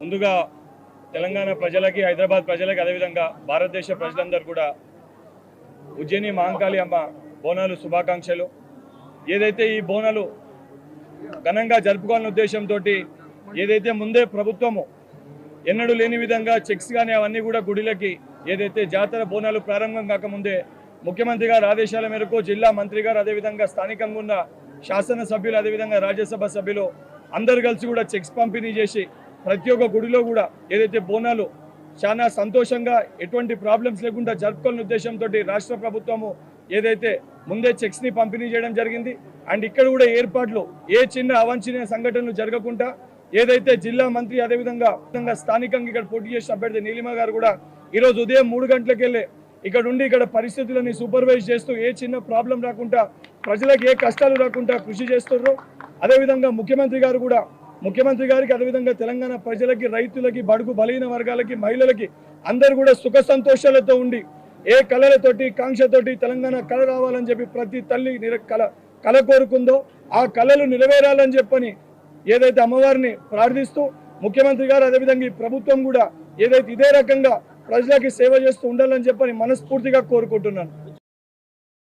ముందుగా తెలంగాణ ప్రజలకి, హైదరాబాద్ ప్రజలకి, అదేవిధంగా భారతదేశ ప్రజలందరూ కూడా ఉజ్జయిని మహంకాళి అమ్మ బోనాలు శుభాకాంక్షలు. ఏదైతే ఈ బోనాలు ఘనంగా జరుపుకోవాలనే ఉద్దేశంతో ఏదైతే ముందే ప్రభుత్వము ఎన్నడూ లేని విధంగా చెక్స్ కానీ అవన్నీ కూడా గుడిలకి ఏదైతే జాతర బోనాలు ప్రారంభం కాకముందే ముఖ్యమంత్రి గారి ఆదేశాల మేరకు జిల్లా మంత్రి గారు, అదేవిధంగా స్థానికంగా ఉన్న శాసనసభ్యులు, అదేవిధంగా రాజ్యసభ సభ్యులు అందరు కలిసి కూడా చెక్స్ పంపిణీ చేసి ప్రతి ఒక్క గుడిలో కూడా ఏదైతే బోనాలు చాలా సంతోషంగా ఎటువంటి ప్రాబ్లమ్స్ లేకుండా జరుపుకోవాలనే ఉద్దేశంతో రాష్ట్ర ప్రభుత్వము ఏదైతే ముందే చెక్స్ని పంపిణీ చేయడం జరిగింది. అండ్ ఇక్కడ కూడా ఏర్పాట్లు ఏ చిన్న అవాంఛనీయ సంఘటనలు జరగకుండా ఏదైతే జిల్లా మంత్రి, అదేవిధంగా స్థానికంగా ఇక్కడ పోటీ చేసిన అభ్యర్థి నీలిమ గారు కూడా ఈరోజు ఉదయం 3 గంటలకు వెళ్ళి ఇక్కడ ఉండి ఇక్కడ పరిస్థితులని సూపర్వైజ్ చేస్తూ ఏ చిన్న ప్రాబ్లం రాకుండా, ప్రజలకు ఏ కష్టాలు రాకుండా కృషి చేస్తున్నారు. అదేవిధంగా ముఖ్యమంత్రి గారికి అదేవిధంగా తెలంగాణ ప్రజలకి, రైతులకి, బడుగు బలహీన వర్గాలకి, మహిళలకి అందరూ కూడా సుఖ సంతోషాలతో ఉండి ఏ కళలతోటి కాంక్షతోటి తెలంగాణ కళ రావాలని చెప్పి ప్రతి తల్లి కళ కోరుకుందో ఆ కళలు నెరవేరాలని చెప్పని ఏదైతే అమ్మవారిని ప్రార్థిస్తూ ముఖ్యమంత్రి గారు అదేవిధంగా ఈ ప్రభుత్వం కూడా ఏదైతే ఇదే రకంగా ప్రజలకి సేవ చేస్తూ ఉండాలని చెప్పని మనస్ఫూర్తిగా కోరుకుంటున్నాను.